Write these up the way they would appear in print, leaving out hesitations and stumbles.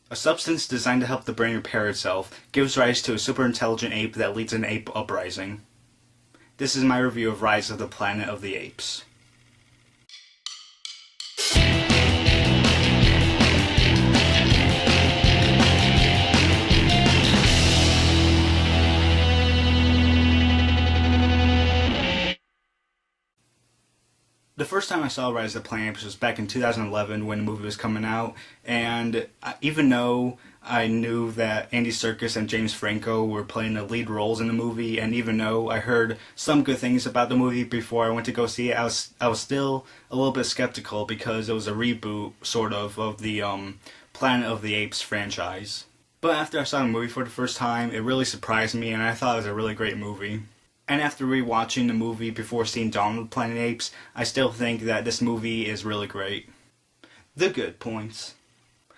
A substance designed to help the brain repair itself gives rise to a super intelligent ape that leads an ape uprising. This is my review of Rise of the Planet of the Apes. The first time I saw Rise of the Planet of the Apes was back in 2011 when the movie was coming out, and even though I knew that Andy Serkis and James Franco were playing the lead roles in the movie, and even though I heard some good things about the movie before I went to go see it, I was still a little bit skeptical because it was a reboot, sort of the Planet of the Apes franchise. But after I saw the movie for the first time, it really surprised me, and I thought it was a really great movie. And after rewatching the movie before seeing Dawn of the Planet of the Apes, I still think that this movie is really great. The good points.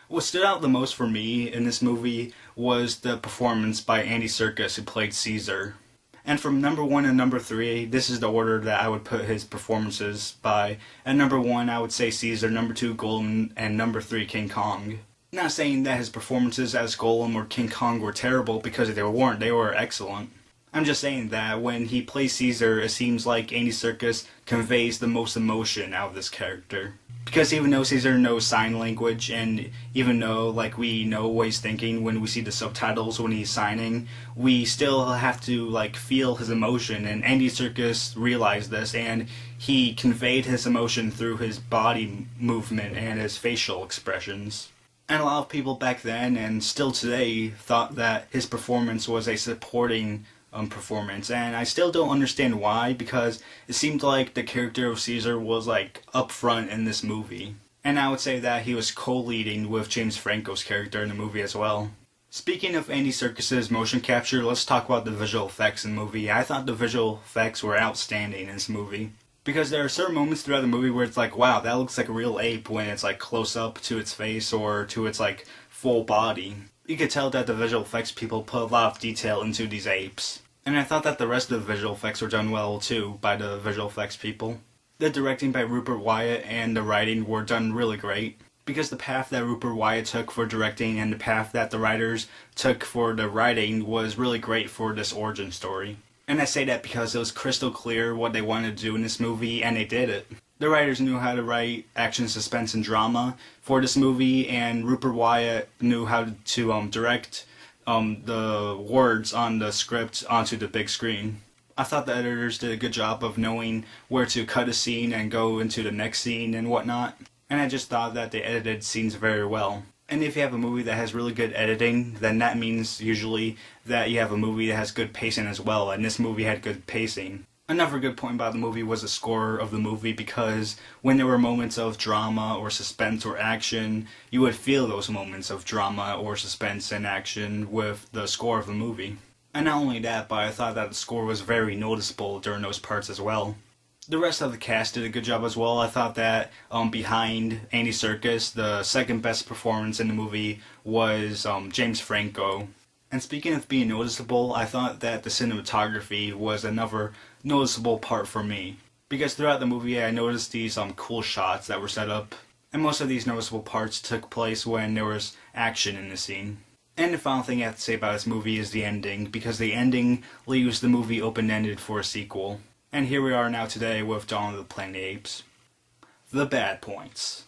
What stood out the most for me in this movie was the performance by Andy Serkis, who played Caesar. And from number 1 to number 3, this is the order that I would put his performances by. At number 1, I would say Caesar, number 2, Golem, and number 3, King Kong. Not saying that his performances as Golem or King Kong were terrible, because they weren't. They were excellent. I'm just saying that when he plays Caesar, it seems like Andy Serkis conveys the most emotion out of this character. Because even though Caesar knows sign language, and even though we know what he's thinking when we see the subtitles when he's signing, we still have to feel his emotion, and Andy Serkis realized this, and he conveyed his emotion through his body movement and his facial expressions. And a lot of people back then, and still today, thought that his performance was a supporting performance, and I still don't understand why, because it seemed like the character of Caesar was up front in this movie. And I would say that he was co-leading with James Franco's character in the movie as well. Speaking of Andy Serkis's motion capture, let's talk about the visual effects in the movie. I thought the visual effects were outstanding in this movie. Because there are certain moments throughout the movie where it's wow, that looks like a real ape when it's close up to its face or to its full body. You could tell that the visual effects people put a lot of detail into these apes. And I thought that the rest of the visual effects were done well too by the visual effects people. The directing by Rupert Wyatt and the writing were done really great. Because the path that Rupert Wyatt took for directing and the path that the writers took for the writing was really great for this origin story. And I say that because it was crystal clear what they wanted to do in this movie, and they did it. The writers knew how to write action, suspense, and drama for this movie, and Rupert Wyatt knew how to direct the words on the script onto the big screen. I thought the editors did a good job of knowing where to cut a scene and go into the next scene and whatnot. And I just thought that they edited scenes very well. And if you have a movie that has really good editing, then that means usually that you have a movie that has good pacing as well, and this movie had good pacing. Another good point about the movie was the score of the movie, because when there were moments of drama or suspense or action, you would feel those moments of drama or suspense and action with the score of the movie. And not only that, but I thought that the score was very noticeable during those parts as well. The rest of the cast did a good job as well. I thought that behind Andy Serkis, the second best performance in the movie was James Franco. And speaking of being noticeable, I thought that the cinematography was another noticeable part for me. Because throughout the movie I noticed these cool shots that were set up, and most of these noticeable parts took place when there was action in the scene. And the final thing I have to say about this movie is the ending, because the ending leaves the movie open-ended for a sequel. And here we are now today with Dawn of the Planet of the Apes. The bad points.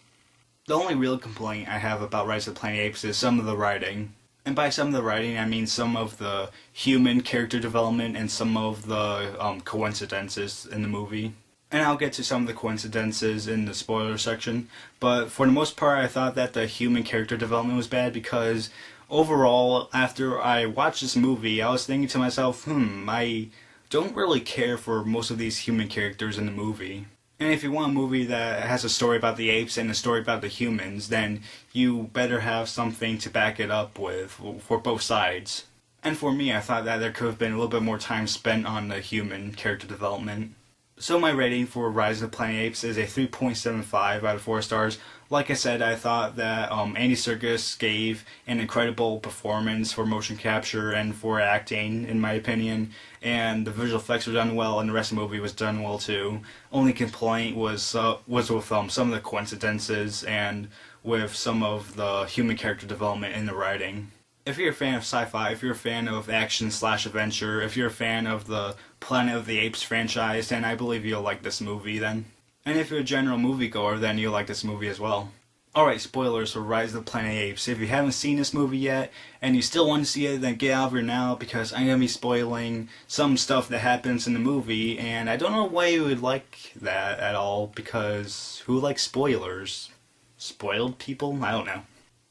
The only real complaint I have about Rise of the Planet of the Apes is some of the writing. And by some of the writing, I mean some of the human character development and some of the coincidences in the movie. And I'll get to some of the coincidences in the spoiler section. But for the most part, I thought that the human character development was bad because overall, after I watched this movie, I was thinking to myself, I don't really care for most of these human characters in the movie. And if you want a movie that has a story about the apes and a story about the humans, then you better have something to back it up with for both sides. And for me, I thought that there could have been a little bit more time spent on the human character development. So my rating for Rise of the Planet of the Apes is a 3.75 out of 4 stars. Like I said, I thought that Andy Serkis gave an incredible performance for motion capture and for acting, in my opinion. And the visual effects were done well, and the rest of the movie was done well too. Only complaint was with some of the coincidences and with some of the human character development in the writing. If you're a fan of sci-fi, if you're a fan of action/adventure, if you're a fan of the Planet of the Apes franchise, then I believe you'll like this movie then. And if you're a general moviegoer, then you'll like this movie as well. Alright, spoilers for Rise of the Planet of the Apes. If you haven't seen this movie yet, and you still want to see it, then get out of here now, because I'm going to be spoiling some stuff that happens in the movie, and I don't know why you would like that at all, because who likes spoilers? Spoiled people? I don't know.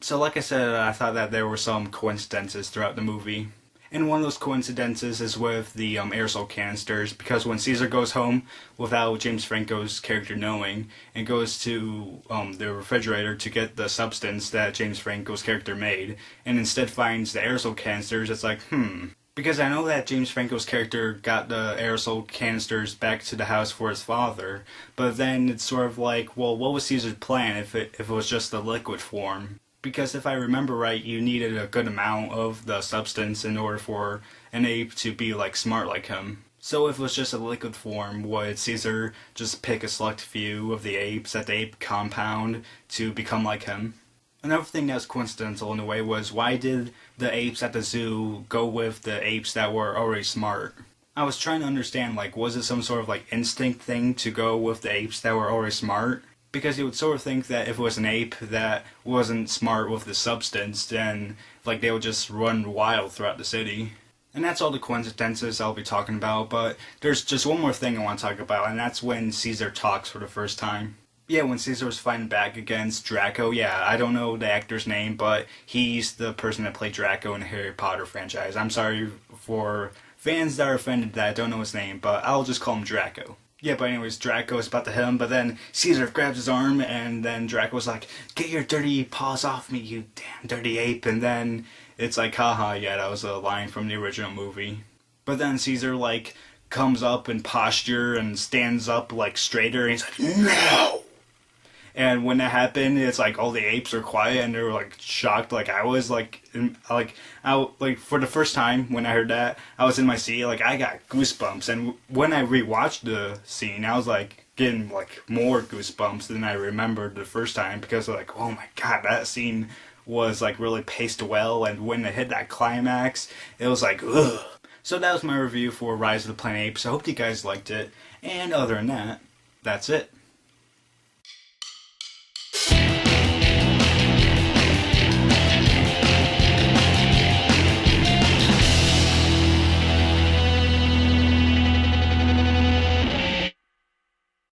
So like I said, I thought that there were some coincidences throughout the movie. And one of those coincidences is with the aerosol canisters, because when Caesar goes home without James Franco's character knowing, and goes to the refrigerator to get the substance that James Franco's character made, and instead finds the aerosol canisters, it's like, Because I know that James Franco's character got the aerosol canisters back to the house for his father, but then it's sort of like, well, what was Caesar's plan if it was just the liquid form? Because if I remember right, you needed a good amount of the substance in order for an ape to be like smart like him. So if it was just a liquid form, would Caesar just pick a select few of the apes at the ape compound to become like him? Another thing that was coincidental in a way was, why did the apes at the zoo go with the apes that were already smart? I was trying to understand, like, was it some sort of like instinct thing to go with the apes that were already smart? Because you would sort of think that if it was an ape that wasn't smart with the substance, then like they would just run wild throughout the city. And that's all the coincidences I'll be talking about, but there's just one more thing I want to talk about, and that's when Caesar talks for the first time. Yeah, when Caesar was fighting back against Draco, yeah, I don't know the actor's name, but he's the person that played Draco in the Harry Potter franchise. I'm sorry for fans that are offended that I don't know his name, but I'll just call him Draco. Yeah, but anyways, Draco is about to hit him, but then Caesar grabs his arm, and then Draco's like, "Get your dirty paws off me, you damn dirty ape," and then it's like, haha, yeah, that was a line from the original movie. But then Caesar, like, comes up in posture and stands up, like, straighter, and he's like, "No!" And when that happened, it's like all the apes are quiet and they're like shocked. Like I was like for the first time when I heard that, I was in my seat. Like I got goosebumps. And when I rewatched the scene, I was like getting like more goosebumps than I remembered the first time, because like, oh my god, that scene was like really paced well. And when it hit that climax, it was like, ugh. So that was my review for Rise of the Planet of the Apes. I hope you guys liked it. And other than that, that's it.